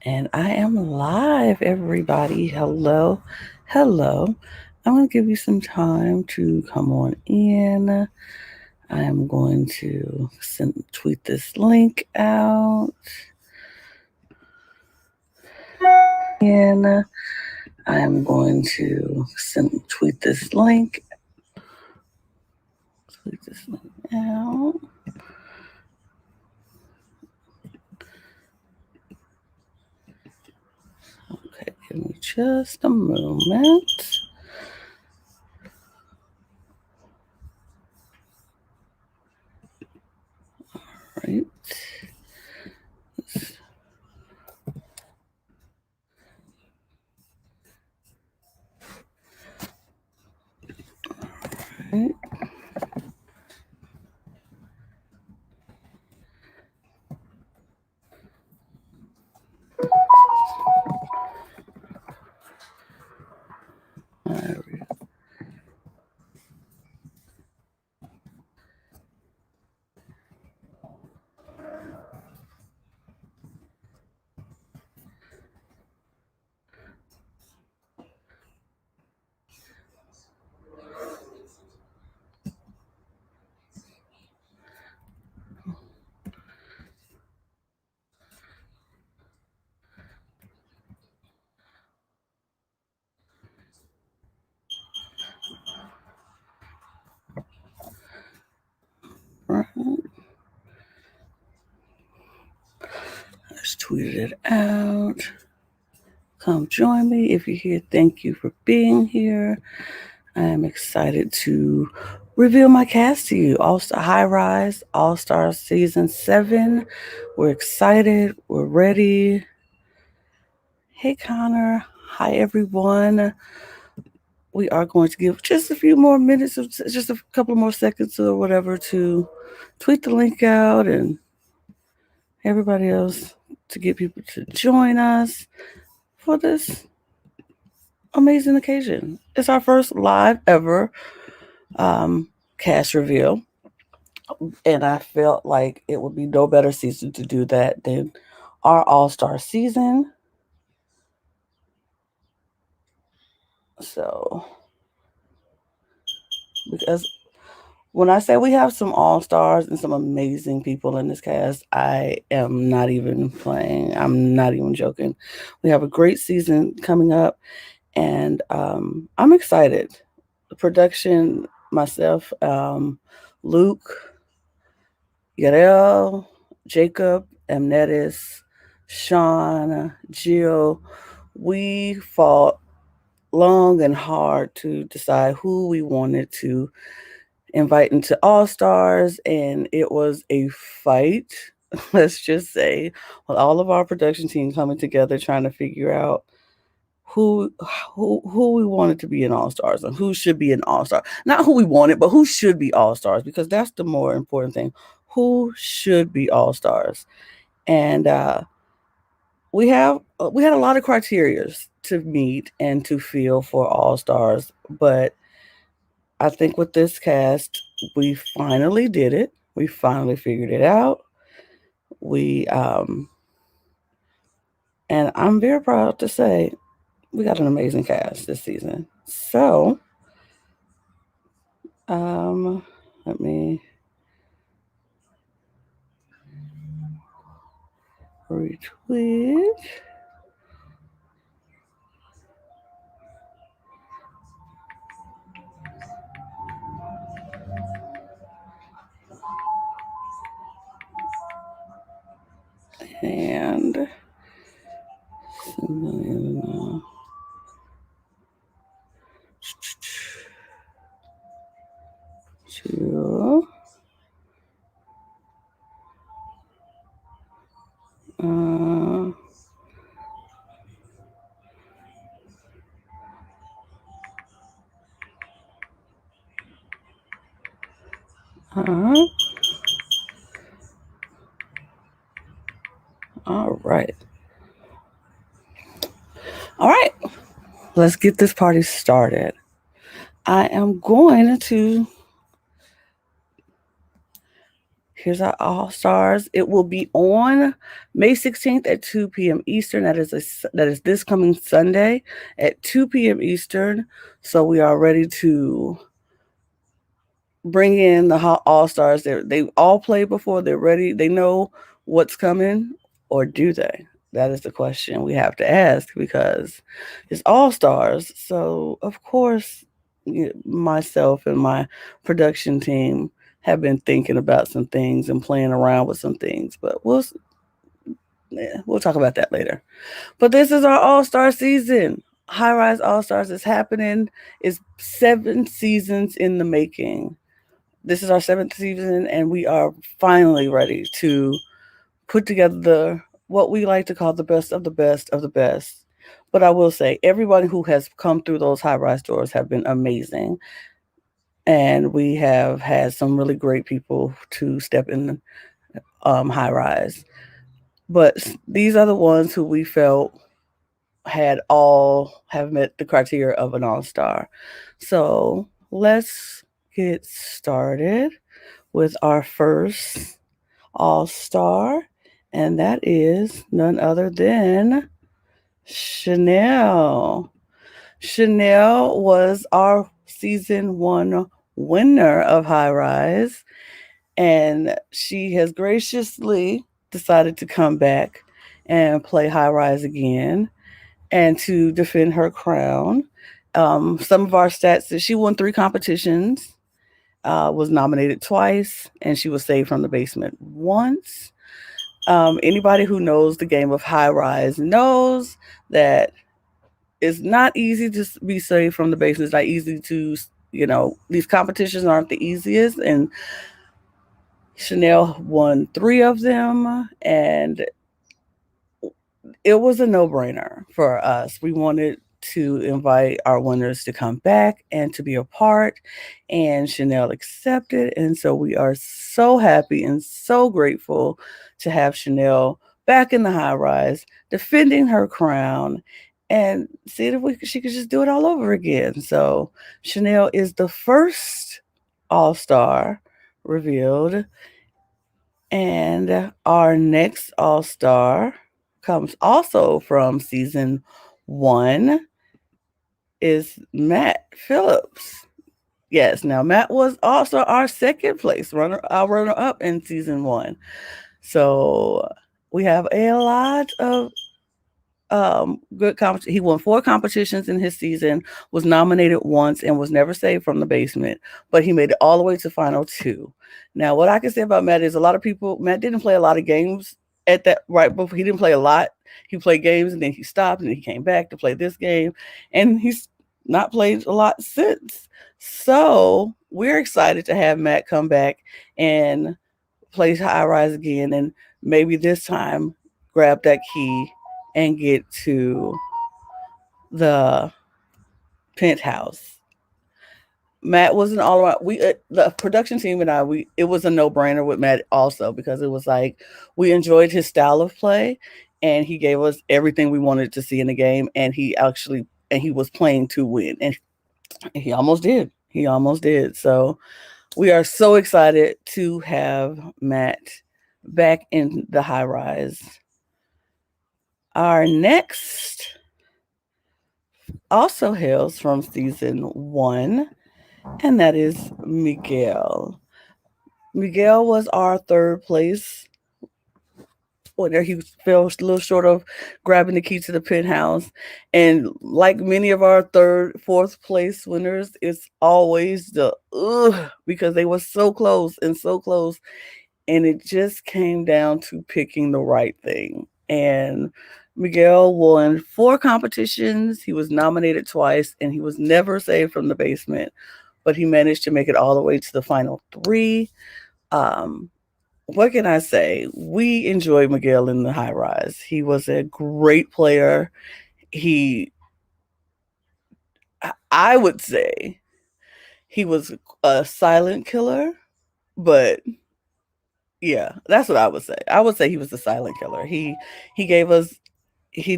And I am live, everybody. Hello. Hello. I'm going to give you some time to come on in. I'm going to tweet this link out. And I'm going to tweet this link. Tweet this link out. Okay, give me just a moment. All right. Right. Right. I just tweeted it out. Come join me if you're here. Thank you for being here. I am excited to reveal my cast to you. All-Star High Rise, All-Star Season 7. We're excited. We're ready. Hey, Connor. Hi, everyone. We are going to give just a few more minutes, just a couple more seconds or whatever to tweet the link out and everybody else to get people to join us for this amazing occasion. It's our first live ever cast reveal, and I felt like it would be no better season to do that than our All-Star season. So, because when I say we have some All-Stars and some amazing people in this cast, I am not even playing. I'm not even joking. We have a great season coming up, and I'm excited. The production, myself, Luke, Yarel, Jacob, Amnetis, Sean, Jill, we fought long and hard to decide who we wanted to invite into All Stars, and it was a fight. Let's just say, with all of our production team coming together, trying to figure out who who we wanted to be in All Stars and who should be an All Star. Not who we wanted, but who should be All Stars, because that's the more important thing. Who should be All Stars? And we had a lot of criterias to meet and to feel for All Stars, but I think with this cast, we finally did it. We finally figured it out. We and I'm very proud to say we got an amazing cast this season. So, let me retweet. And to uh, uh, all right. All right. Let's get this party started. I am going to Here's our All Stars. It will be on May 16th at 2 p.m. Eastern. That is this coming Sunday at 2 p.m. Eastern. So we are ready to bring in the All Stars. They all played before. They're ready. They know what's coming, or do they? That is the question we have to ask, because it's All Stars. So of course, myself and my production team have been thinking about some things and playing around with some things, but we'll talk about that later. But this is our All Star season. High Rise All Stars is happening. It's 7 seasons in the making. This is our 7th season, and we are finally ready to put together what we like to call the best of the best of the best. But I will say, everybody who has come through those High Rise doors have been amazing. And we have had some really great people to step in High Rise. But these are the ones who we felt have met the criteria of an all-star. So let's get started with our first all-star, and that is none other than Chanel. Chanel was our season 1 winner of High Rise, and she has graciously decided to come back and play High Rise again and to defend her crown. Some of our stats is she won 3 competitions, was nominated twice, and she was saved from the basement once. Anybody who knows the game of High Rise knows that it's not easy to be saved from the basement. It's not easy to, these competitions aren't the easiest. And Chanel won 3 of them, and it was a no-brainer for us. We wanted to invite our winners to come back and to be a part, and Chanel accepted. And so we are so happy and so grateful to have Chanel back in the High Rise, defending her crown, and see if she could just do it all over again. So Chanel is the first all-star revealed, and our next all-star comes also from season 1 is Matt Phillips. Yes, now Matt was also our second place runner up in season 1. So we have a lot of good competition. He won 4 competitions in his season, was nominated once, and was never saved from the basement, but he made it all the way to final 2. Now, what I can say about Matt is Matt didn't play a lot of games at that right before. He didn't play a lot. He played games and then he stopped and then he came back to play this game, and he's not played a lot since. So we're excited to have Matt come back and play High Rise again, and maybe this time grab that key and get to the penthouse. Matt was an all around. The production team and it was a no brainer with Matt also, because it was like we enjoyed his style of play, and he gave us everything we wanted to see in the game, and he was playing to win, and he almost did. He almost did. So we are so excited to have Matt back in the High Rise. Our next also hails from season 1, and that is Miguel. Miguel was our 3rd place winner. He fell a little short of grabbing the key to the penthouse. And like many of our 3rd, 4th place winners, it's always the because they were so close and so close. And it just came down to picking the right thing. And Miguel won 4 competitions. He was nominated twice, and he was never saved from the basement, but he managed to make it all the way to the final 3. What can I say? We enjoyed Miguel in the High Rise. He was a great player. I would say he was a silent killer, but yeah, that's what I would say. I would say he was a silent killer. He gave us he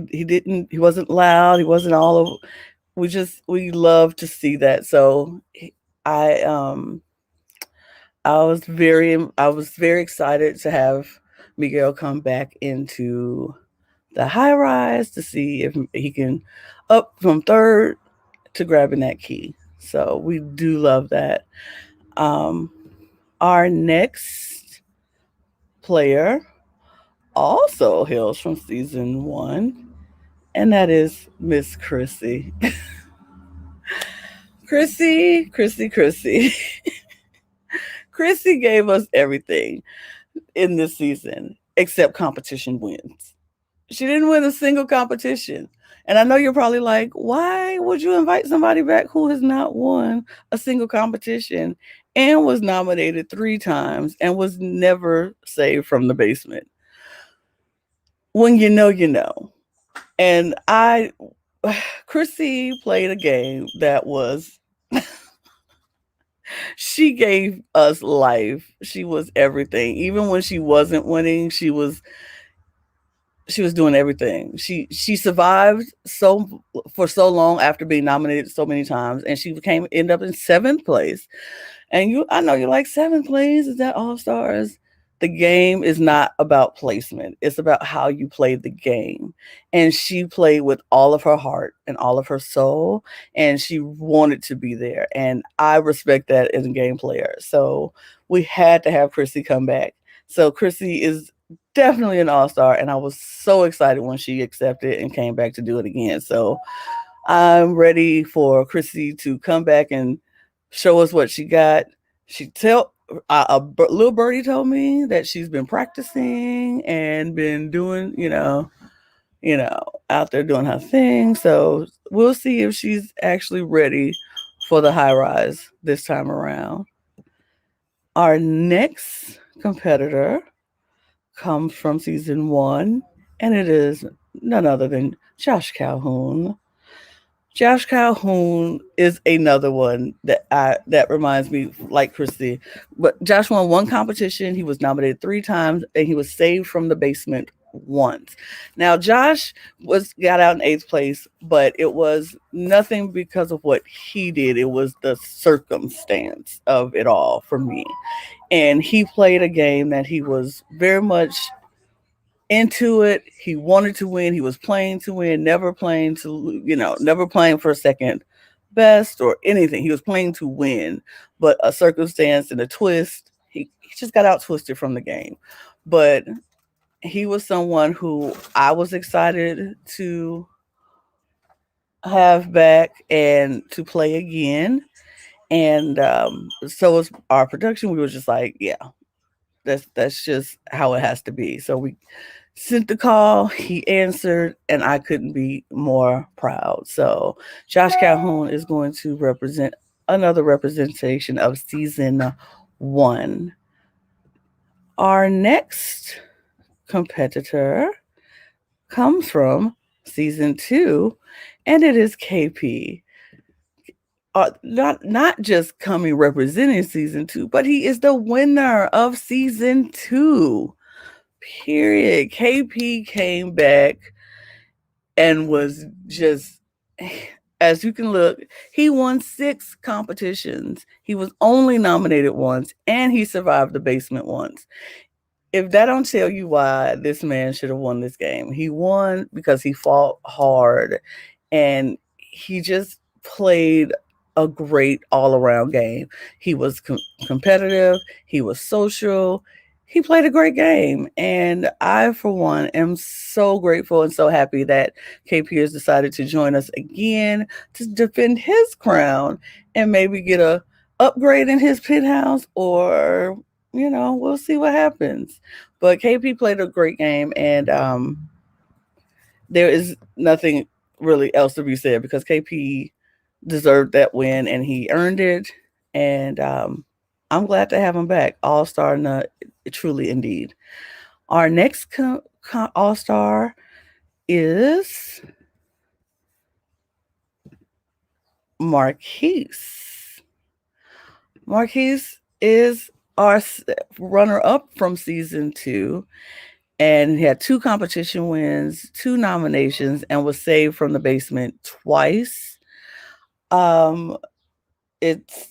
wasn't loud. He wasn't all of. We love to see that. So I I was very excited to have Miguel come back into the high rise to see if he can up from third to grabbing that key. So we do love that. Um, our next player also hails from season one, and that is Miss Chrissy. Chrissy. Chrissy gave us everything in this season except competition wins. She didn't win a single competition. And I know you're probably like, why would you invite somebody back who has not won a single competition and was nominated 3 times and was never saved from the basement? When you know, you know. And Chrissy played a game that was, she gave us life. She was everything. Even when she wasn't winning, she was doing everything. She survived for so long after being nominated so many times, and she ended up in 7th place. And I know you're like, 7th place, is that all stars? The game is not about placement. It's about how you play the game. And she played with all of her heart and all of her soul, and she wanted to be there. And I respect that as a game player. So we had to have Chrissy come back. So Chrissy is definitely an all-star, and I was so excited when she accepted and came back to do it again. So I'm ready for Chrissy to come back and show us what she got. Little birdie told me that she's been practicing and been doing, out there doing her thing. So we'll see if she's actually ready for the high rise this time around. Our next competitor comes from season one, and it is none other than Josh Calhoun. Josh Calhoun is another one that reminds me like Christy. But Josh won one competition. He was nominated 3 times, and he was saved from the basement once. Now Josh got out in 8th place, but it was nothing because of what he did. It was the circumstance of it all for me. And he played a game that he was very much into it. He wanted to win. He was playing to win, never playing never playing for a second best or anything. He was playing to win, but a circumstance and a twist, he just got out twisted from the game. But he was someone who I was excited to have back and to play again. And so was our production. We were just like, yeah, that's just how it has to be. So we sent the call, he answered, and I couldn't be more proud. So Josh Calhoun is going to represent another representation of season one. Our next competitor comes from season two, and it is KP. Not just coming representing season two, but he is the winner of season two. Period. KP came back and was just, as you can look, he won 6 competitions. He was only nominated once, and he survived the basement once. If that don't tell you why this man should have won this game, he won because he fought hard, and he just played a great all-around game. He was competitive. He was social. He played a great game. And I, for one, am so grateful and so happy that KP has decided to join us again to defend his crown and maybe get a upgrade in his penthouse, or we'll see what happens. But KP played a great game, and there is nothing really else to be said because KP deserved that win and he earned it. And I'm glad to have him back. All-star, truly indeed. Our next all-star is Marquise. Marquise is our runner-up from season two, and he had 2 competition wins, 2 nominations, and was saved from the basement twice. It's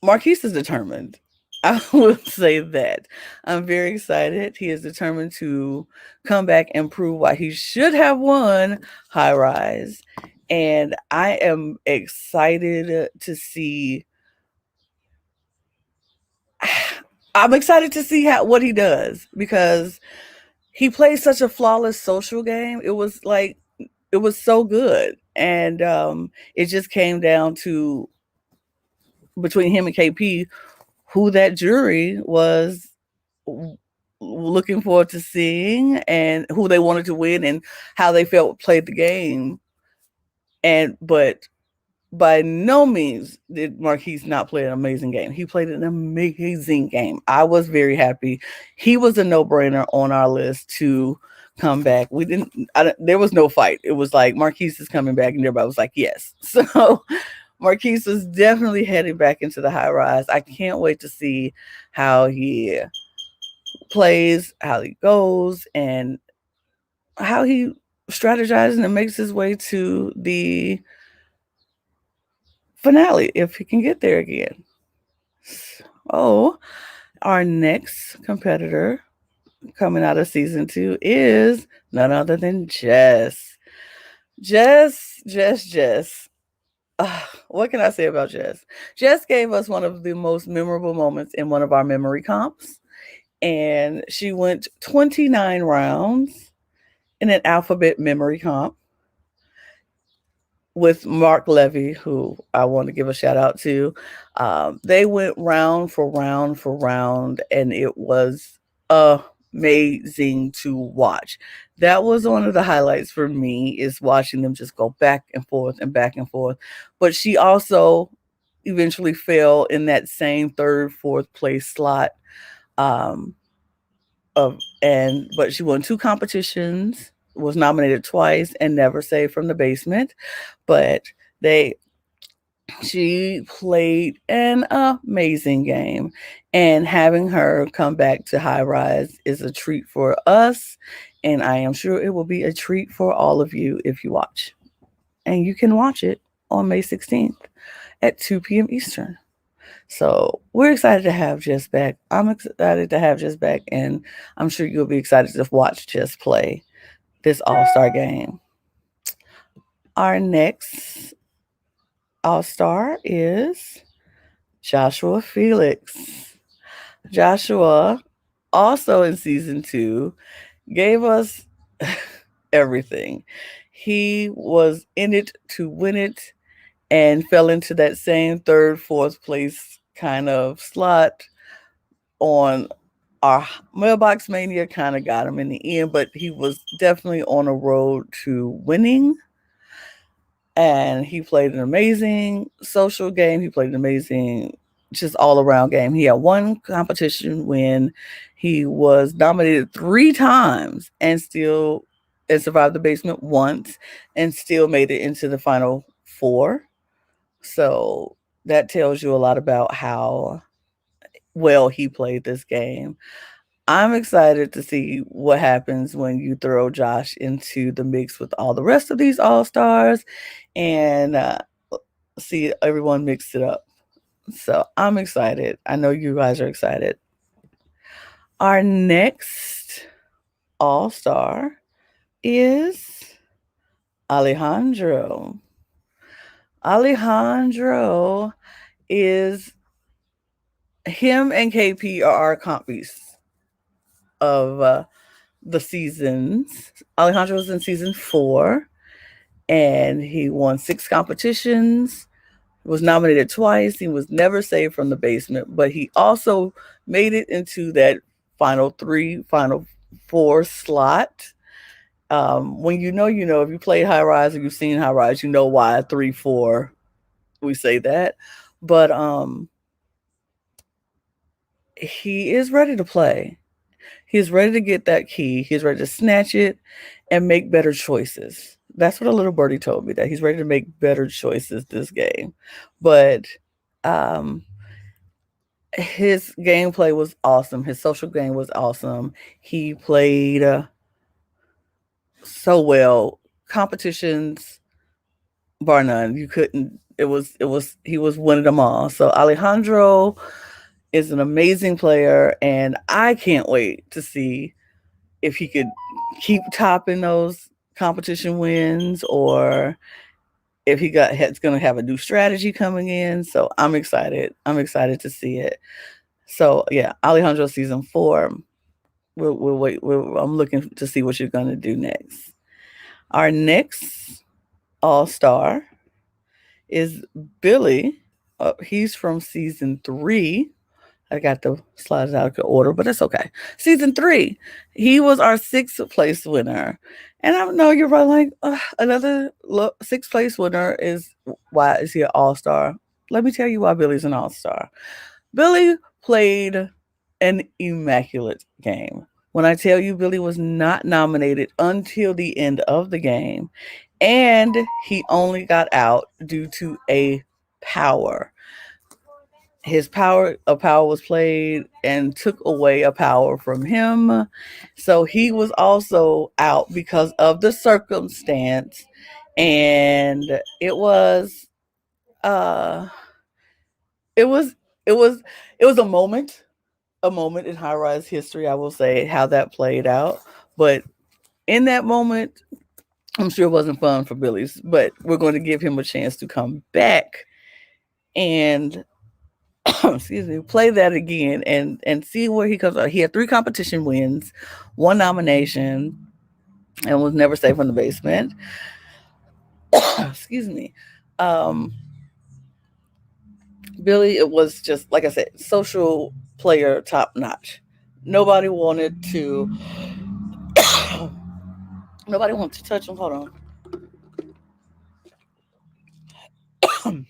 Marquise is determined. I will say that. I'm very excited. He is determined to come back and prove why he should have won High Rise. And I am excited to see. I'm excited to see what he does because he plays such a flawless social game. It was so good, and it just came down to between him and KP who that jury was looking forward to seeing and who they wanted to win and how they felt played the game. And but by no means did Marquise not play an amazing game. He played an amazing game. I was very happy. He was a no-brainer on our list to come back. There was no fight. It was like Marquise is coming back, and everybody was like, yes. So Marquise is definitely heading back into the High Rise. I can't wait to see how he plays, how he goes, and how he strategizes and makes his way to the finale if he can get there again. So, our next competitor coming out of season 2 is none other than Jess. Jess. What can I say about Jess? Jess gave us one of the most memorable moments in one of our memory comps, and she went 29 rounds in an alphabet memory comp with Mark Levy, who I want to give a shout out to. They went round for round, and it was amazing to watch. That was one of the highlights for me, is watching them just go back and forth and back and forth. But she also eventually fell in that same third, fourth place slot. Um, but she won 2 competitions, was nominated twice, and never saved from the basement. But she played an amazing game, and having her come back to High Rise is a treat for us, and I am sure it will be a treat for all of you if you watch. And you can watch it on May 16th at 2 p.m. Eastern. So we're excited to have Jess back. I'm excited to have Jess back, and I'm sure you'll be excited to watch Jess play this all-star game. Our next all-star is Joshua Felix. Joshua, also in season 2, gave us everything. He was in it to win it and fell into that same third, fourth place kind of slot on our Mailbox Mania. Kind of got him in the end, but he was definitely on a road to winning. And he played an amazing social game. He played an amazing, just all around game. He had one competition win. He was nominated 3 times and survived the basement once and still made it into the final 4. So that tells you a lot about how well he played this game. I'm excited to see what happens when you throw Josh into the mix with all the rest of these all-stars and see everyone mix it up. So I'm excited. I know you guys are excited. Our next all-star is Alejandro. Alejandro is him and KP are our compies of the seasons. Alejandro was in season 4, and he won 6 competitions, was nominated twice. He was never saved from the basement, but he also made it into that final 3, final 4 slot. When you know, if you played High Rise or you've seen High Rise, you know why 3, 4, we say that. But he is ready to play. He's ready to get that key. He's ready to snatch it and make better choices. That's what a little birdie told me, that he's ready to make better choices this game. But his gameplay was awesome. His social game was awesome. He played so well. Competitions, bar none. You couldn't. He was winning them all. So Alejandro is an amazing player, and I can't wait to see if he could keep topping those competition wins, or if he's going to have a new strategy coming in. So I'm excited. I'm excited to see it. So yeah, Alejandro season 4. We'll wait. I'm looking to see what you're going to do next. Our next all-star is Billy. He's from season 3. I got the slides out of order, but it's okay. Season 3, he was our 6th place winner. And I know you're probably like, another 6th place winner is, why is he an all-star? Let me tell you why Billy's an all-star. Billy played an immaculate game. When I tell you Billy was not nominated until the end of the game, and he only got out due to a power. A power was played and took away a power from him. So he was also out because of the circumstance. And uh it was it was it was a moment in high rise history, I will say, how that played out. But in that moment, I'm sure it wasn't fun for Billy's, but we're going to give him a chance to come back and excuse me, play that again and see where he comes out. He had 3 competition wins, 1 nomination, and was never safe from the basement. Excuse me. Um, Billy, it was just like I said, social player top notch. Nobody wanted to nobody wanted to touch him. Hold on.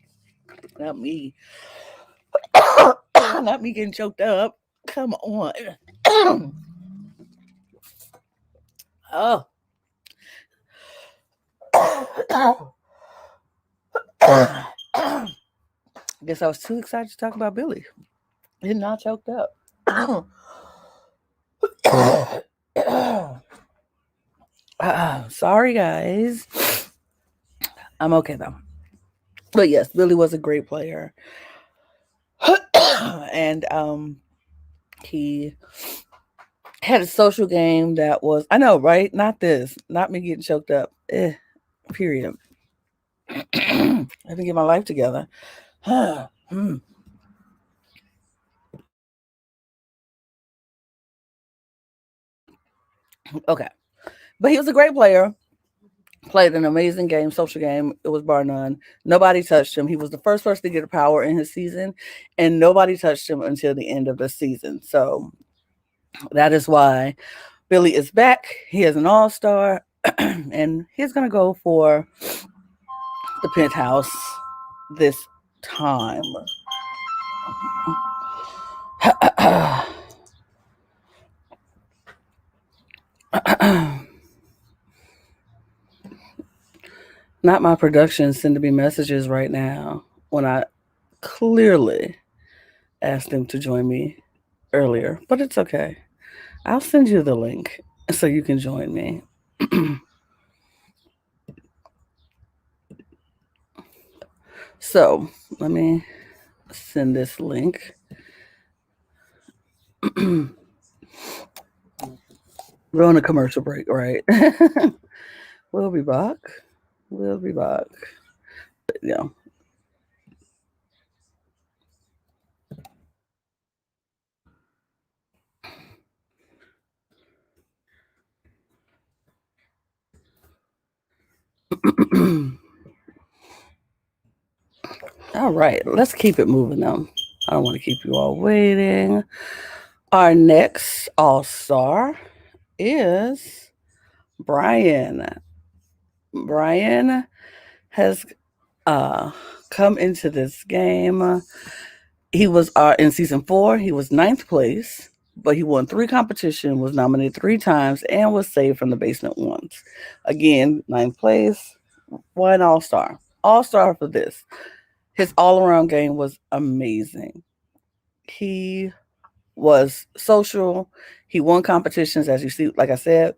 Not me. Not me getting choked up. Come on. Oh. Guess I was too excited to talk about Billy. He's not choked up. Sorry, guys. I'm okay though. But yes, Billy was a great player, and he had a social game that was, I know, right? Not this, not me getting choked up. Period. I haven't get my life together. Okay, but he was a great player. Played an amazing game, social game. It was bar none. Nobody touched him. He was the first person to get a power in his season, and nobody touched him until the end of the season. So that is why Billy is back. He is an all-star, and he's going to go for the penthouse this time. Not my production sending me messages right now when I clearly asked them to join me earlier, but it's okay. I'll send you the link so you can join me. So let me send this link. We're on a commercial break, right? We'll be back. We'll be back. Yeah. All right, let's keep it moving now. I don't want to keep you all waiting. Our next all star is Brian. Brian has come into this game. He was in season 4. He was 9th place, but he won 3 competition, was nominated 3 times, and was saved from the basement once. Again, 9th place, 1 all star. All star for this. His all around game was amazing. He was social. He won competitions, as you see, like I said,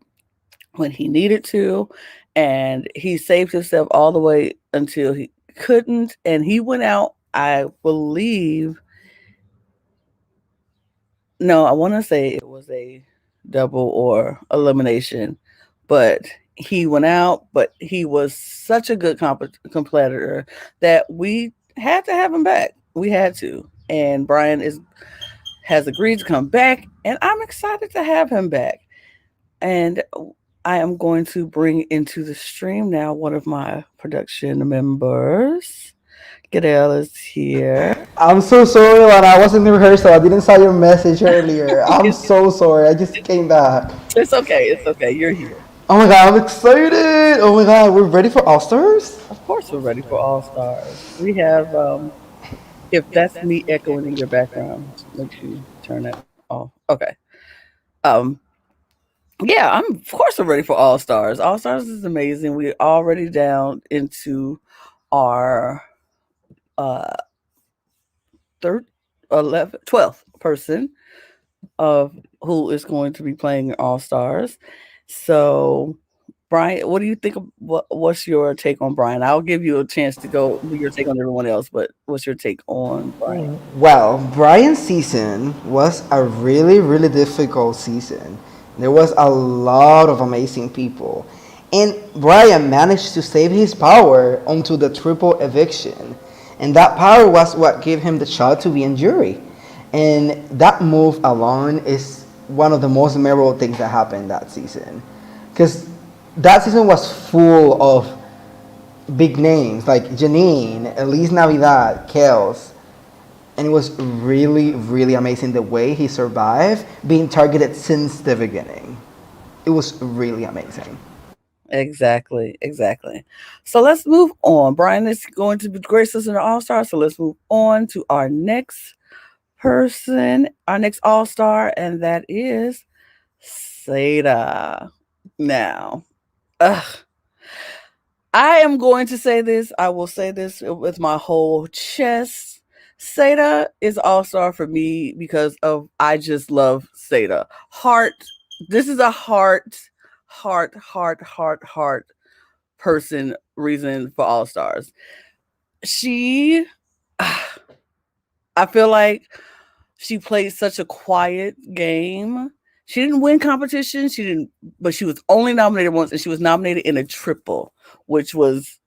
when he needed to. And he saved himself all the way until he couldn't. And he went out, I believe, No, I want to say it was a double or elimination, but he went out. But he was such a good competitor that we had to have him back. We had to, and Brian is has agreed to come back, and I'm excited to have him back. And I am going to bring into the stream now one of my production members. Gadel is here. I'm so sorry, Lana. I was in the rehearsal. I didn't saw your message earlier. I'm so sorry. I just came back. It's okay. It's okay. You're here. Oh my god, I'm excited! Oh my god, we're ready for All Stars? Of course, we're ready for All Stars. We have, if that's me echoing in your background, make sure you turn that off. Okay. Um, yeah, of course, we're ready for All Stars. All Stars is amazing. We're already down into our uh third, 11th, 12th person of who is going to be playing All Stars. So, Brian, what do you think? What's your take on Brian? I'll give you a chance to go your take on everyone else, but what's your take on Brian? Well, Brian's season was a really, really difficult season. There was a lot of amazing people. And Brian managed to save his power onto the triple eviction. And that power was what gave him the shot to be in jury. And that move alone is one of the most memorable things that happened that season. Because that season was full of big names like Janine, Elise Navidad, Kels, and it was really, really amazing the way he survived being targeted since the beginning. It was really amazing. Exactly, exactly. So let's move on. Brian is going to grace us in the All Star. So let's move on to our next person, our next All Star, and that is Seda. Now, ugh, I am going to say this. I will say this with my whole chest. Seda is All Star for me because of I just love Seda. Heart. This is a heart person reason for All Stars. She, I feel like she played such a quiet game. She didn't win competition. She didn't, but she was only nominated once, and she was nominated in a triple, which was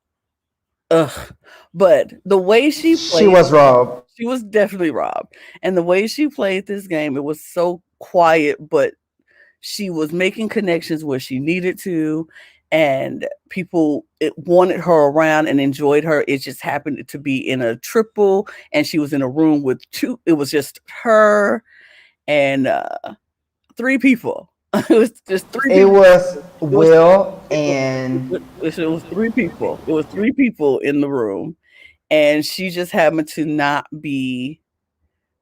ugh. But the way she She played, was robbed. she was definitely robbed. And the way she played this game, it was so quiet, but she was making connections where she needed to, and people wanted her around and enjoyed her. It just happened to be in a triple, and she was in a room with two. It was just her and three people. It was just three It people. was It was Will it was, and it was three people. It was three people in the room, and she just happened to not be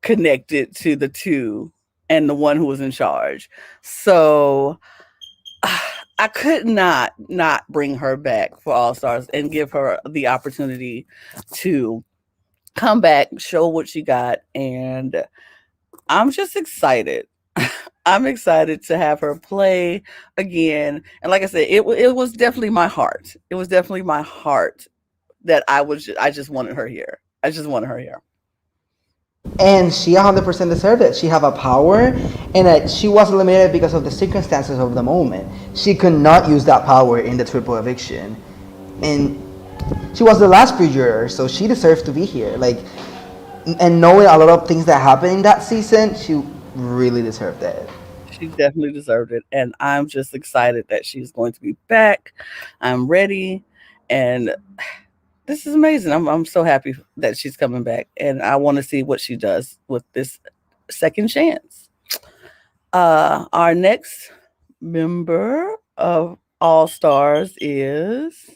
connected to the two and the one who was in charge. So I could not bring her back for All Stars and give her the opportunity to come back, show what she got, and I'm just excited. I'm excited to have her play again. And like I said, it was definitely my heart. It was definitely my heart that I just wanted her here. I just wanted her here. she 100% deserved it. She had a power, and she was eliminated because of the circumstances of the moment. She could not use that power in the triple eviction, and she was the last pre-juror, so she deserves to be here. Like, and knowing a lot of things that happened in that season, she really deserved it. She definitely deserved it. And I'm just excited that she's going to be back. I'm ready. And this is amazing. I'm so happy that she's coming back. And I want to see what she does with this second chance. Our next member of All Stars is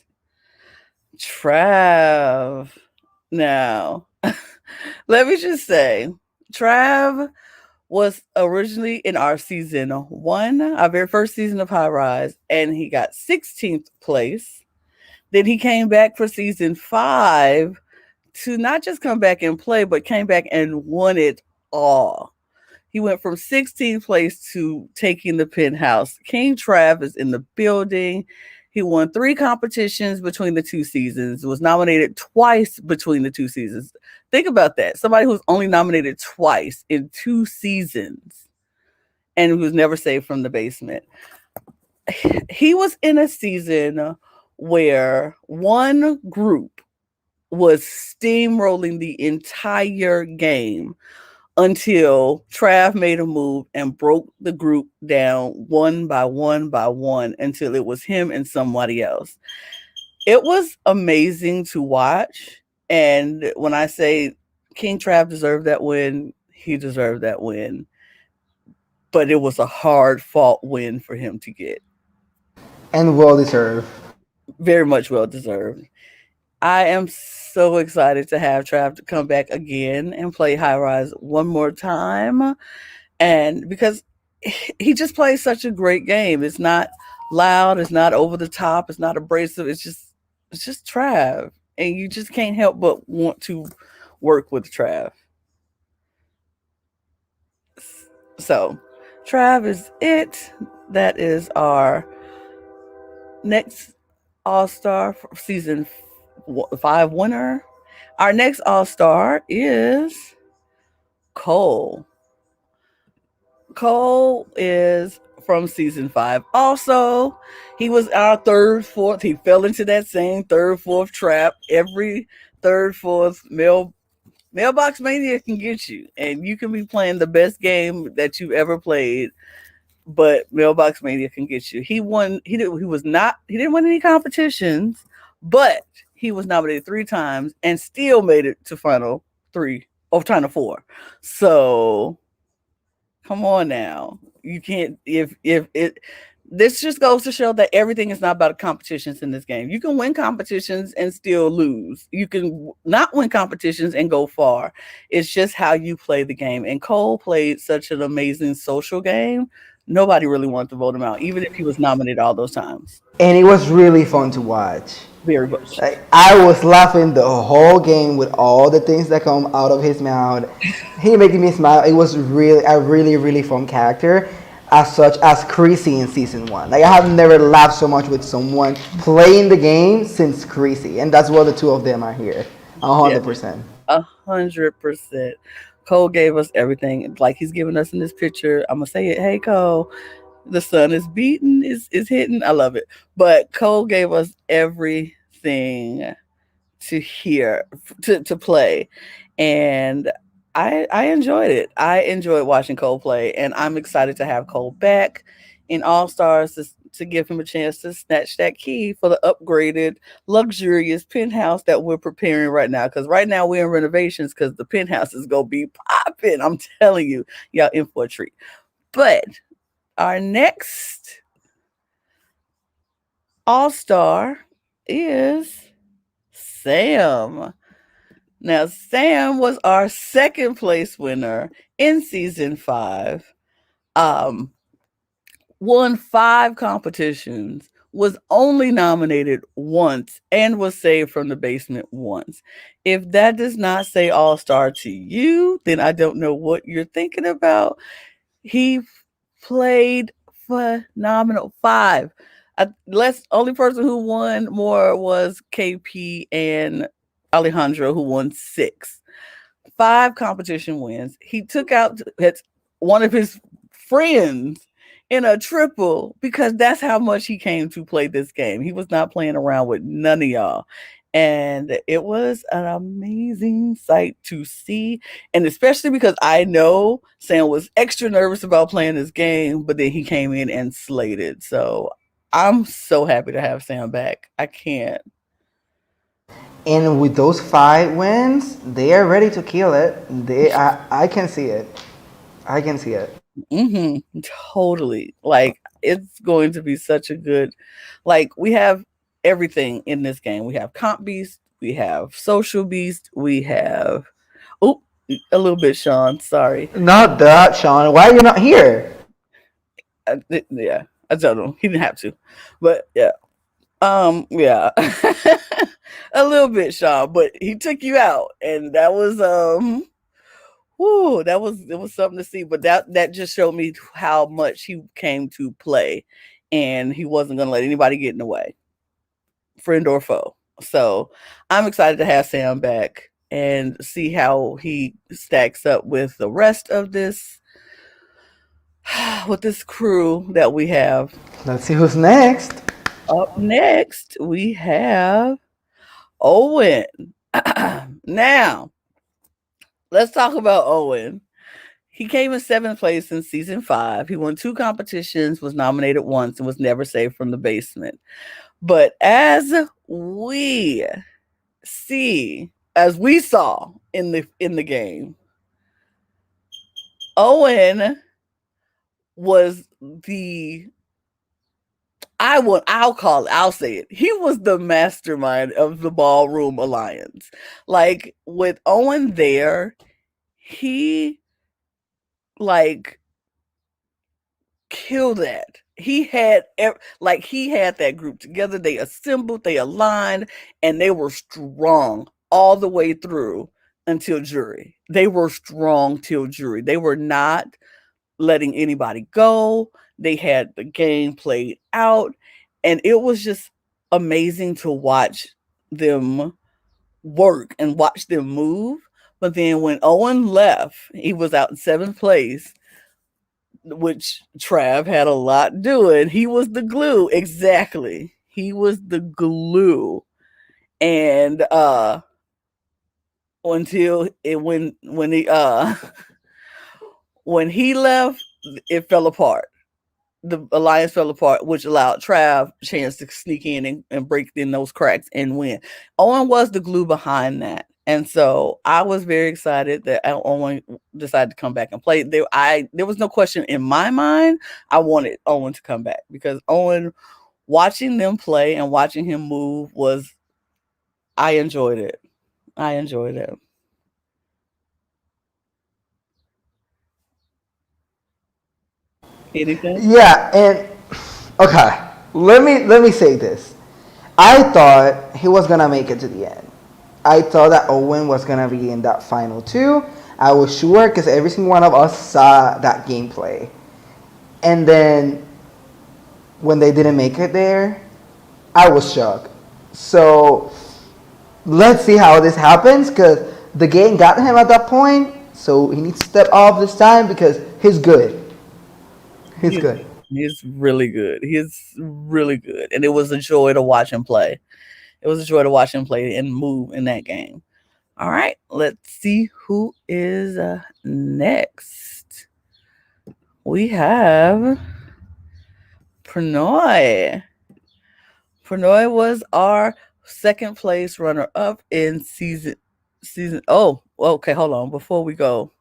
Trav. Now, let me just say, Trav was originally in our season one, our very first season of High Rise, and he got 16th place. Then he came back for season five to not just come back and play, but came back and won it all. He went from 16th place to taking the penthouse. King Trav is in the building. He won 3 competitions between the 2 seasons, was nominated twice between the 2 seasons. Think about that. Somebody who's only nominated twice in 2 seasons and who was never saved from the basement. He was in a season where one group was steamrolling the entire game until Trav made a move and broke the group down one by one by one until it was him and somebody else. It was amazing to watch. And when I say King Trav deserved that win, he deserved that win. But it was a hard fought win for him to get. And well deserved. Very much well deserved. I am so excited to have Trav to come back again and play High Rise one more time. And because he just plays such a great game. It's not loud, it's not over the top, it's not abrasive, it's just Trav. And you just can't help but want to work with Trav. So Trav is it. That is our next All-Star for season 5 winner. Our next All-Star is Cole. Cole is from season 5. Also, he was our third, fourth. He fell into that same third, fourth trap. Every third, fourth Mailbox Mania can get you, and you can be playing the best game that you ever played, but Mailbox Mania can get you. He won. He didn't win any competitions, but he was nominated 3 times and still made it to final 3 of Final 4. So come on now. You can't if it this just goes to show that everything is not about competitions in this game. You can win competitions and still lose. You can not win competitions and go far. It's just how you play the game. And Cole played such an amazing social game. Nobody really wanted to vote him out, even if he was nominated all those times. And it was really fun to watch. Very much. Like, I was laughing the whole game with all the things that come out of his mouth. He making me smile. It was really a really fun character, as such as Creasy in season 1. Like, I have never laughed so much with someone playing the game since Creasy, and that's why the two of them are here. 100%. 100%. Cole gave us everything, like he's giving us in this picture. I'm gonna say it. Hey, Cole, the sun is beating, is hitting. I love it. But Cole gave us everything to hear, to play, and I enjoyed it. I enjoyed watching Cole play, and I'm excited to have Cole back in All Stars to give him a chance to snatch that key for the upgraded, luxurious penthouse that we're preparing right now. Because right now we're in renovations because the penthouse is gonna be popping. I'm telling you, y'all in for a treat. But our next All-Star is Sam. Now, Sam was our second place winner in season 5. Won 5 competitions, was only nominated once, and was saved from the basement once. If that does not say All-Star to you, then I don't know what you're thinking about. He played phenomenal. 5. Only person who won more was KP and Alejandro, who won 6. 5 competition wins. He took out one of his friends in a triple because that's how much he came to play this game. He was not playing around with none of y'all. And it was an amazing sight to see. And especially because I know Sam was extra nervous about playing this game, but then he came in and slayed it. So I'm so happy to have Sam back. I can't. And with those 5 wins, they are ready to kill it. I can see it. I can see it. Totally. Like, it's going to be such a good, like, we have everything in this game. We have Comp Beast, we have Social Beast, we have a little bit, Sean. Sorry. Not that, Sean. Why are you not here? Yeah, I don't know. He didn't have to, but yeah, yeah, a little bit, Sean. But he took you out, and that was it was something to see. But that just showed me how much he came to play, and he wasn't gonna let anybody get in the way. friend or foe. So I'm excited to have Sam back and see how he stacks up with the rest of this with this crew that we have. Let's see who's next. Up next, we have Owen. Now, let's talk about Owen. He came in 7th place in season 5. He won 2 competitions, was nominated once, and was never saved from the basement. But as we saw in the game, Owen was I'll say it. He was the mastermind of the Ballroom Alliance. Like, with Owen there, he like killed that. He had that group together. They assembled, they aligned, and they were strong all the way through until jury. They were strong till jury. They were not letting anybody go. They had the game played out, and it was just amazing to watch them work and watch them move. But then when Owen left, he was out in 7th place, which Trav had a lot doing. He was the glue. Exactly. He was the glue. And until it when he when he left, it fell apart. The alliance fell apart, which allowed Trav a chance to sneak in and break in those cracks and win. Owen was the glue behind that. And so I was very excited that Owen decided to come back and play. There was no question in my mind. I wanted Owen to come back because Owen, watching them play and watching him move I enjoyed it. I enjoyed it. Anything? Yeah, and okay, let me say this. I thought he was gonna make it to the end. I thought that Owen was gonna be in that final 2. I was sure because every single one of us saw that gameplay. And then when they didn't make it there, I was shocked. So let's see how this happens because the game got him at that point. So he needs to step off this time because he's good. He's good. He's really good. He's really good. And it was a joy to watch him play. It was a joy to watch him play and move in that game. All right, let's see who is next. We have Pranoy. Pranoy was our 2nd place runner up in season. Oh, okay, hold on. Before we go,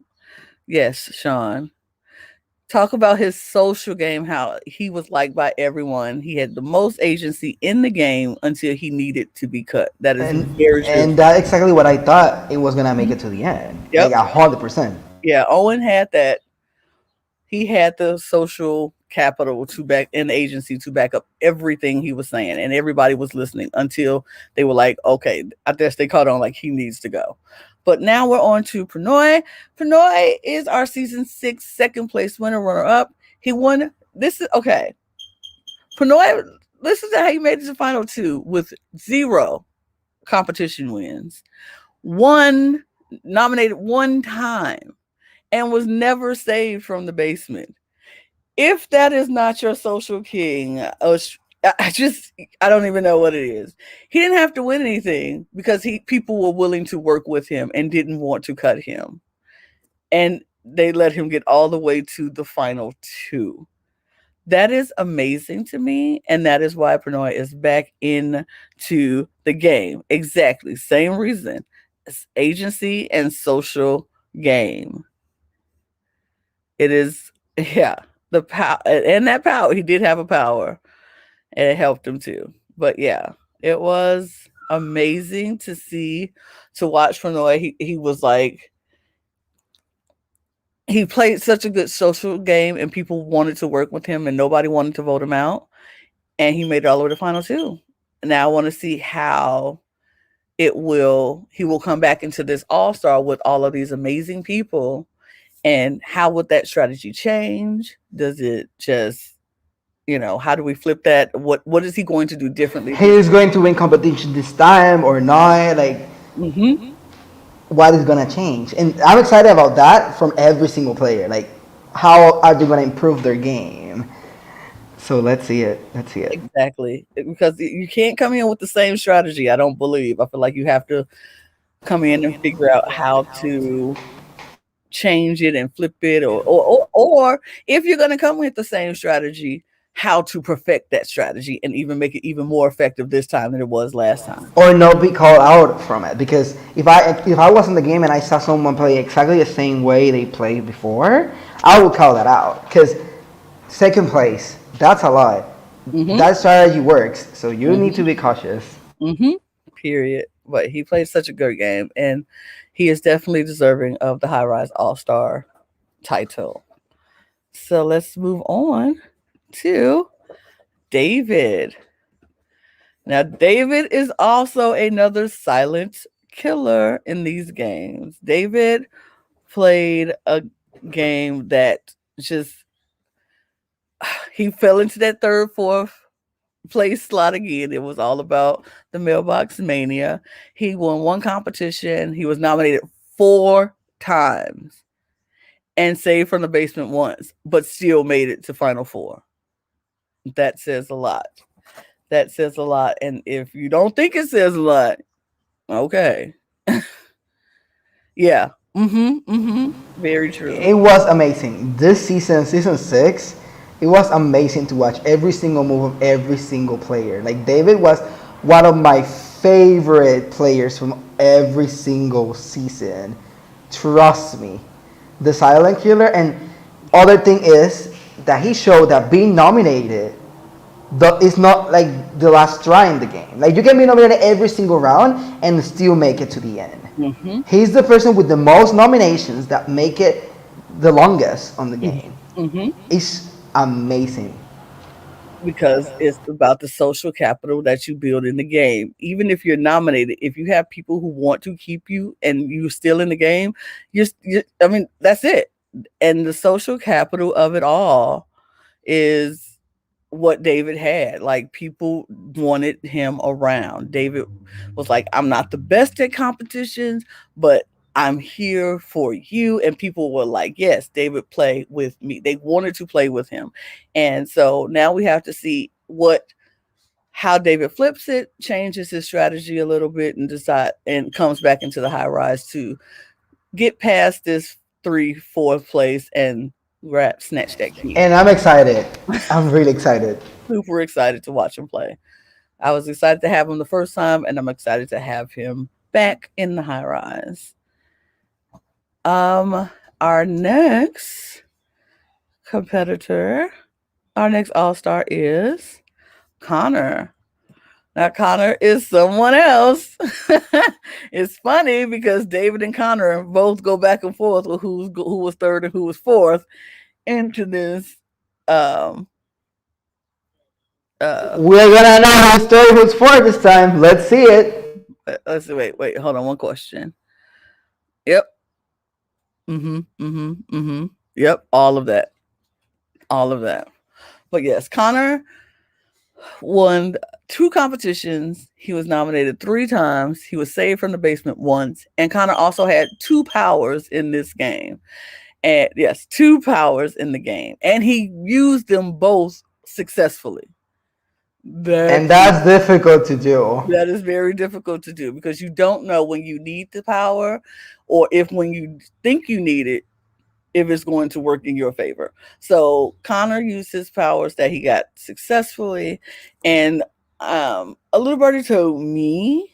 yes, Sean. Talk about his social game, how he was liked by everyone. He had the most agency in the game until he needed to be cut. That is very true. And that's exactly what I thought it was gonna make it to the end. Yep. Like 100%. Yeah, Owen had that. He had the social capital to back and the agency to back up everything he was saying, and everybody was listening until they were like, okay, I guess they caught on like he needs to go. But now we're on to Pranoy. Pranoy is our season 6 2nd place winner, runner up. He won. This is okay. Pranoy, listen to how he made it to final 2 with 0 competition wins. Nominated 1 time and was never saved from the basement. If that is not your social king, I don't even know what it is. He didn't have to win anything because people were willing to work with him and didn't want to cut him. And they let him get all the way to the final 2. That is amazing to me. And that is why Pranoy is back into the game. Exactly. Same reason. It's agency and social game. It is, yeah, the power and that power. He did have a power and it helped him too. But yeah, it was amazing to watch Pranoy. He was like, he played such a good social game and people wanted to work with him and nobody wanted to vote him out. And he made it all the way to final 2. Now I want to see how he will come back into this all-star with all of these amazing people. And how would that strategy change? Does it just How do we flip that? What is he going to do differently this He's going to win competition this time or not? Like, hmm what is gonna change? And I'm excited about that from every single player. Like, how are they gonna improve their game? So let's see it. Let's see it. exactly, because you can't come in with the same strategy. I don't believe. I feel like you have to come in and figure out how to change it and flip it, or if you're going to come with the same strategy, how to perfect that strategy and even make it even more effective this time than it was last time. Or not be called out from it, because if I was in the game and I saw someone play exactly the same way they played before, I would call that out. Because second place, that's a lot. hmm That strategy works, so you need to hmm be cautious. hmm Period. But he played such a good game, and he is definitely deserving of the High Rise All Star title. So let's move on to David. Now, David is also another silent killer in these games. David played a game that just he fell into that third, fourth place slot again. It was all about the mailbox mania. He won one competition. He was nominated 4 times and saved from the basement once, but still made it to Final Four. That says a lot. That says a lot. And if you don't think it says a lot, okay. Yeah. Very true. It was amazing. This season, season 6, it was amazing to watch every single move of every single player. Like, David was one of my favorite players from every single season. Trust me. The silent killer. And other thing is that he showed that being nominated is not like the last try in the game. Like, you can be nominated every single round and still make it to the end. hmm He's the person with the most nominations that make it the longest on the game. hmm It's amazing. Because it's about the social capital that you build in the game. Even if you're nominated, if you have people who want to keep you and you're still in the game, I mean, that's it. And the social capital of it all is what David had. Like, people wanted him around. David was like, I'm not the best at competitions, but I'm here for you. And people were like, yes, David, play with me. They wanted to play with him. And so now we have to see how David flips it, changes his strategy a little bit, and comes back into the High Rise to get past this 3-4th place and snatch that key. And I'm excited. I'm really excited. Super excited to watch him play. I was excited to have him the first time, and I'm excited to have him back in the High Rise. Our next competitor, our next All-Star is Connor. Now, Connor is someone else. It's funny because David and Connor both go back and forth with who was third and who was fourth into this. We're gonna know whose story who's for this time. Let's see it. Let's see. Wait. Hold on. One question. Yep. Yep. All of that. But yes, Connor won 2 competitions. He was nominated 3 times. He was saved from the basement once. And Connor also had 2 powers in this game. And yes, 2 powers in the game. And he used them both successfully. And that's difficult to do. That is very difficult to do because you don't know when you need the power, or if when you think you need it, if it's going to work in your favor. So Connor used his powers that he got successfully. And a little birdie told me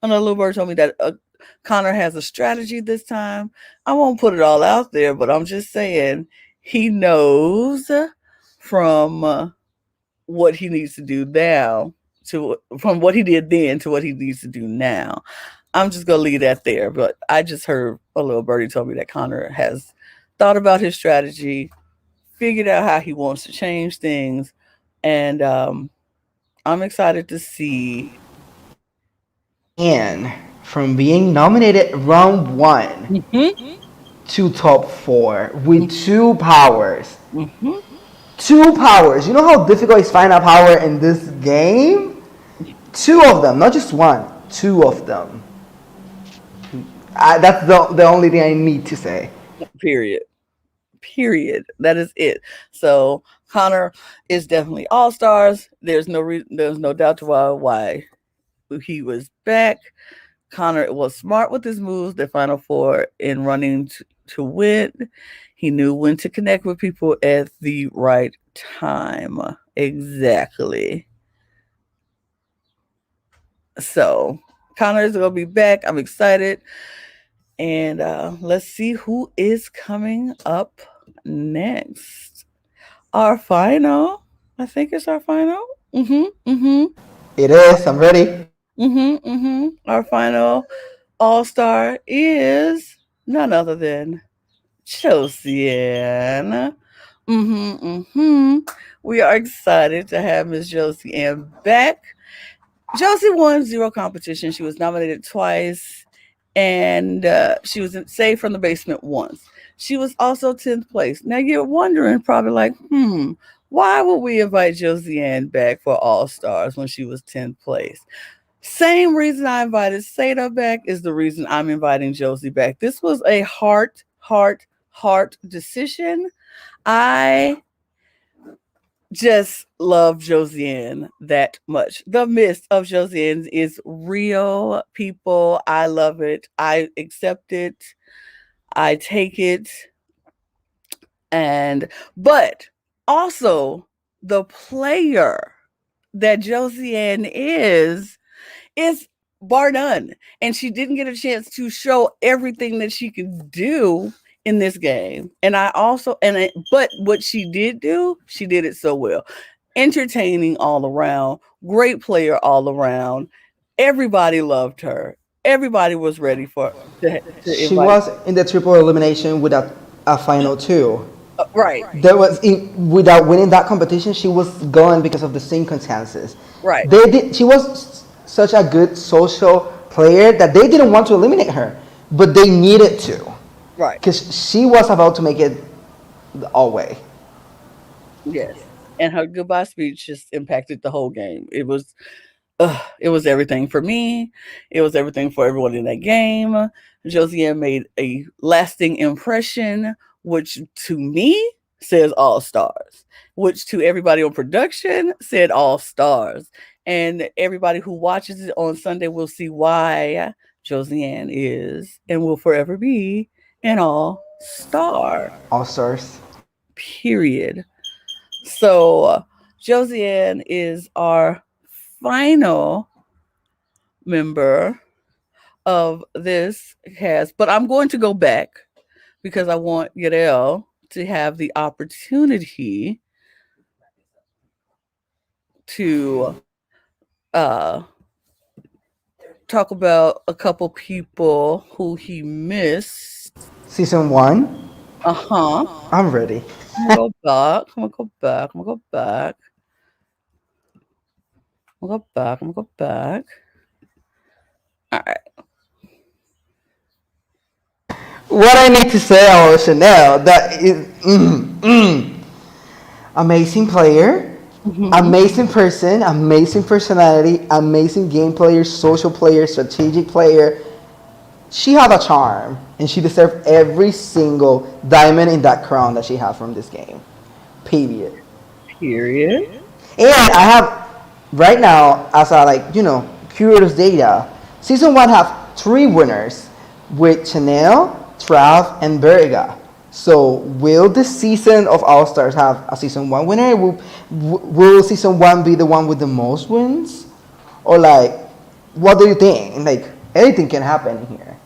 that Connor has a strategy this time. I won't put it all out there, but I'm just saying he knows from what he needs to do now from what he did then to what he needs to do now. I'm just gonna leave that there. But I just heard a little birdie told me that Connor has thought about his strategy, figured out how he wants to change things, and I'm excited to see. And from being nominated round 1 Mm-hmm. to top 4 with 2 powers. Mm-hmm. Two powers. You know how difficult is finding a power in this game? Two of them, not just one. Two of them. That's the only thing I need to say. Period. Period. That is it. So Connor is definitely all stars. There's no doubt to why he was back. Connor was smart with his moves, the final four in running to win. He knew when to connect with people at the right time. Exactly. So Connor is gonna be back. I'm excited. And let's see who is coming up next. Our final. I think it's our final. Mm-hmm. Mm-hmm. It is. I'm ready. Mm-hmm. Mm-hmm. Our final all-star is none other than Josiane. Mm-hmm. Mm-hmm. We are excited to have Miss Josiane back. Josie won zero competition. She was nominated twice, and she was saved from the basement once. She was also 10th place. Now you're wondering, probably like, why would we invite Josiane back for All Stars when she was 10th place? Same reason I invited Seda back is the reason I'm inviting Josie back. This was a heart decision. I just love Josiane that much. The myth of Josiane is real, people. I love it. I accept it. I take it. But also the player that Josiane is bar none. And she didn't get a chance to show everything that she could do in this game. But what she did do, she did it so well. Entertaining all around, great player all around. Everybody loved her. Everybody was ready to She invite. was in the triple elimination without a final two. Right, Without winning that competition, she was gone because of the circumstances. right, She was such a good social player that they didn't want to eliminate her, but they needed to right. because she was about to make it all way. Yes. And her goodbye speech just impacted the whole game. It was everything for me. It was everything for everyone in that game. Josiane made a lasting impression, which to me says all stars, which to everybody on production said all stars. And everybody who watches it on Sunday will see why Josiane is and will forever be an all star. All stars. Period. So Josiane is our final member of this cast, but I'm going to go back because I want Yarel to have the opportunity to uh, talk about a couple people who he missed. Season one. Uh huh. I'm ready. I'm gonna go back. I'm gonna go back. I'm gonna go back. I'm gonna go back. I'm gonna go back. All right. What I need to say on Chanel, that is amazing player, Mm-hmm. amazing person, amazing personality, amazing game player, social player, strategic player. She had a charm, and she deserved every single diamond in that crown that she had from this game. Period. Period. And I have right now, as a curious data, season one have three winners with Chanel, Trav, and Berga. So will this season of All Stars have a season one winner? Will season one be the one with the most wins, or what do you think? Like anything can happen here.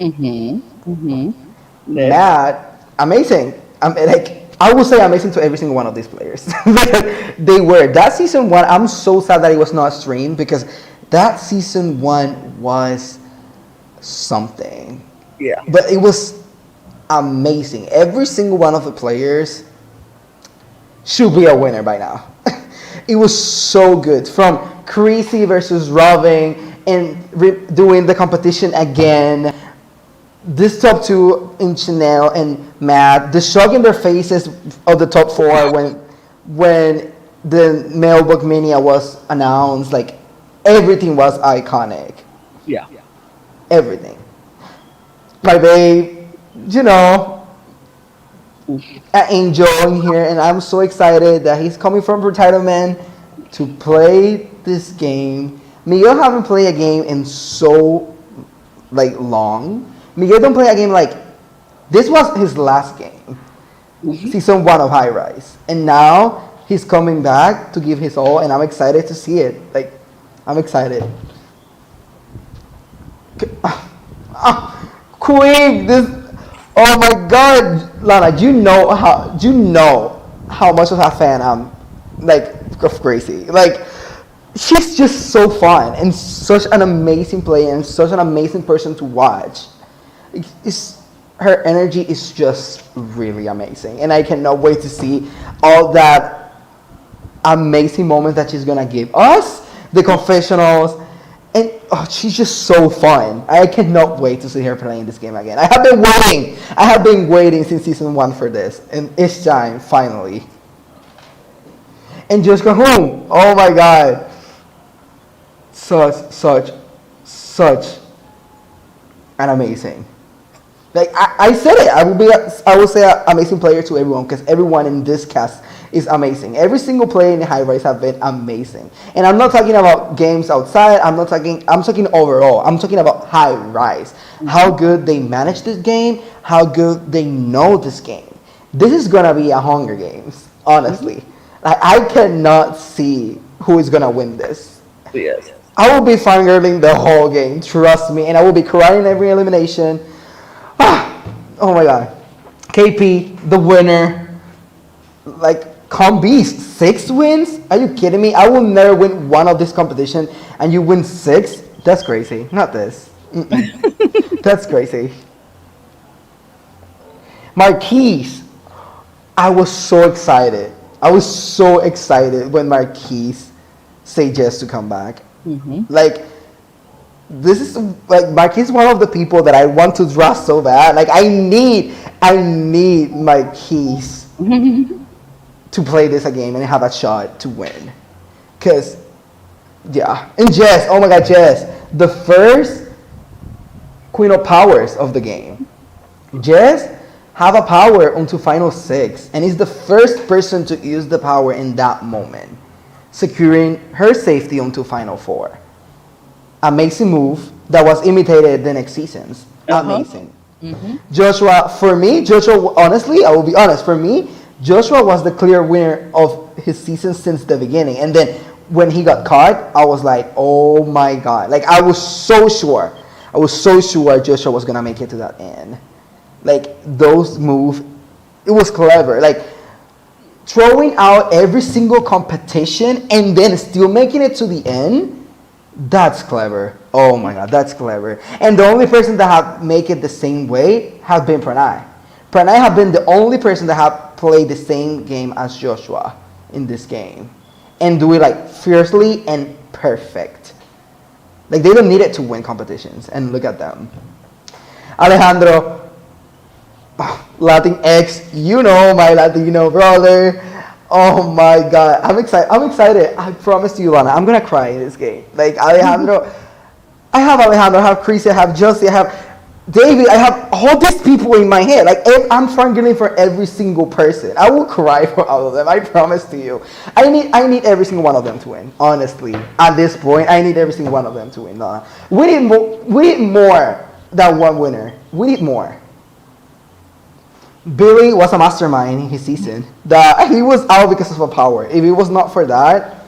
Mm-hmm. Mm-hmm. Next. Matt, amazing. I would say amazing to every single one of these players. They were that season one. I'm so sad that it was not streamed because that season one was something. Yeah. But it was amazing. Every single one of the players should be a winner by now. It was so good. From Creasy versus Robin and doing the competition again. This top two in Chanel and Matt, the shock in their faces of the top four when when the Mailbook Mania was announced, like everything was iconic. Yeah. Everything. My babe, you know, an angel in here, and I'm so excited that he's coming from retirement to play this game. Miguel haven't played a game in so like long. Miguel don't play a game like this was his last game, season one of High Rise, and now he's coming back to give his all, and I'm excited to see it. Like, I'm excited. Queen, this. Oh my God, Lana, do you know how much of a fan I'm, like, of Gracie. Like, she's just so fun and such an amazing player and such an amazing person to watch. It's, her energy is just really amazing, and I cannot wait to see all that amazing moments that she's gonna give us, the confessionals, and oh, she's just so fun. I cannot wait to see her playing this game again. I have been waiting. I have been waiting since season one for this, and it's time finally. And Josh Cahoon, oh my God, such an amazing. Like I said it, I will say an amazing player to everyone because everyone in this cast is amazing. Every single player in the High Rise have been amazing. And I'm not talking about games outside. I'm talking overall. I'm talking about High Rise. How good they manage this game, how good they know this game. This is gonna be a Hunger Games, honestly. Like, I cannot see who is gonna win this. Yes. I will be fangirling the whole game, trust me, and I will be crying every elimination. Oh my God. KP, the winner. Like, Calm Beast, 6 wins? Are you kidding me? I will never win one of this competition and you win 6? That's crazy. Not this. That's crazy. Marquise, I was so excited. I was so excited when Marquise said yes to come back. Like, this is like Marquis is one of the people that I want to draw so bad. Like I need Marquis to play this a game and have a shot to win. Cause yeah. And Jess, oh my God, Jess. The first Queen of Powers of the game. Jess have a power onto final 6 and is the first person to use the power in that moment, securing her safety onto final 4. Amazing move that was imitated the next seasons. Amazing. Joshua, for me, Joshua, honestly, I will be honest, for me, Joshua was the clear winner of his season since the beginning. And then when he got caught, I was like, oh my God. Like, I was so sure Joshua was going to make it to that end. Like, those moves, it was clever. Like, throwing out every single competition and then still making it to the end. That's clever. Oh my God, that's clever. And the only person that have make it the same way have been Pranay. Pranay have been the only person that have played the same game as Joshua in this game. And do it like fiercely and perfect. Like they don't need it to win competitions. And look at them. Alejandro, Latinx, you know my Latino brother. Oh my God, I'm excited. I promise you, Lana, I'm gonna cry in this game. Like Alejandro, I have Chrissy, I have Josie, I have David, I have all these people in my head. Like I'm fangirling for every single person. I will cry for all of them. I promise to you. I need every single one of them to win. Honestly, at this point, I need every single one of them to win. Lana. We need more than one winner. We need more. Billy was a mastermind in his season. That he was out because of a power. If it was not for that,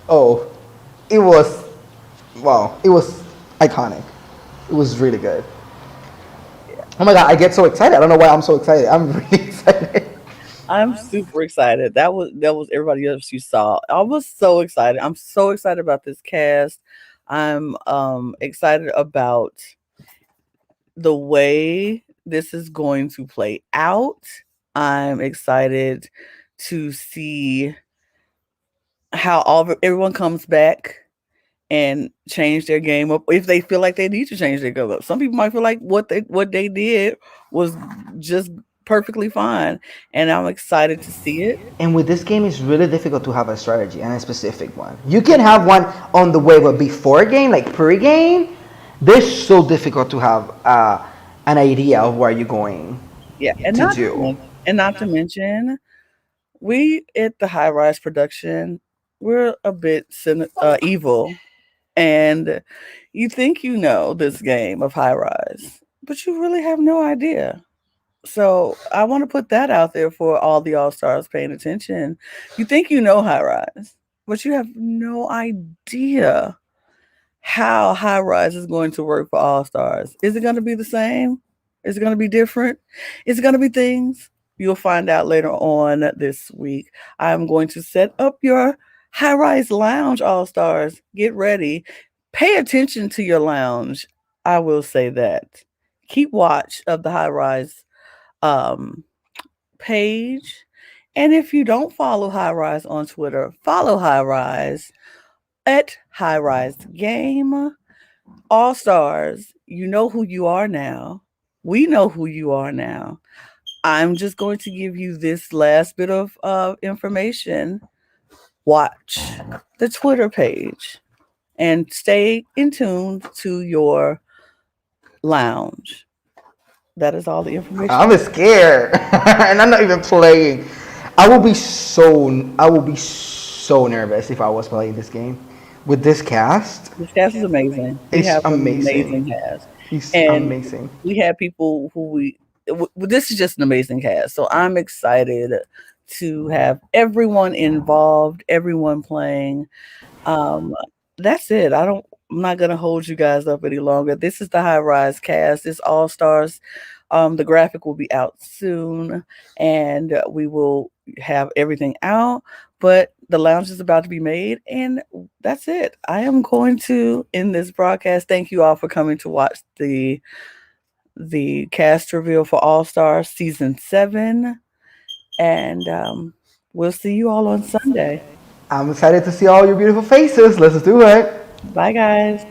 it was iconic. It was really good. Oh my God, I get so excited. I don't know why I'm so excited. I'm really excited. I'm super excited. That was everybody else you saw. I was so excited. I'm so excited about this cast. I'm excited about the way this is going to play out. I'm excited to see how everyone comes back and change their game up if they feel like they need to change their game up. Some people might feel like what they did was just perfectly fine, and I'm excited to see it. And with this game, it's really difficult to have a strategy and a specific one. You can have one on the way, but before game, like pre-game, this so difficult to have an idea of where you're going Yeah, to do. and not to mention, we at the High Rise production, we're a bit evil, and you think you know this game of High Rise, but you really have no idea. So I want to put that out there for all the all stars paying attention. You think you know High Rise, but you have no idea how High Rise is going to work for all stars. Is it going to be the same? Is it going to be different? Is it going to be things? You'll find out later on this week. I'm going to set up your High Rise Lounge, all stars. Get ready. Pay attention to your lounge. I will say that. Keep watch of the High Rise um, page. And if you don't follow High Rise on Twitter, follow High Rise at High Rise Game. All stars, you know who you are now. We know who you are now. I'm just going to give you this last bit of information. Watch the Twitter page and stay in tune to your lounge. That is all the information. I'm scared, and I'm not even playing. I will be so nervous if I was playing this game with this cast. This cast is amazing. We It's have an amazing. amazing cast, He's and amazing. we have people who this is just an amazing cast. So I'm excited to have everyone involved, everyone playing. Um, that's it. I'm not gonna hold you guys up any longer. This is the High Rise cast. It's All Stars. The graphic will be out soon, and we will have everything out. But the lounge is about to be made, and that's it. I am going to end this broadcast. Thank you all for coming to watch the cast reveal for All Stars season 7, and we'll see you all on Sunday. I'm excited to see all your beautiful faces. Let's do it. Bye, guys.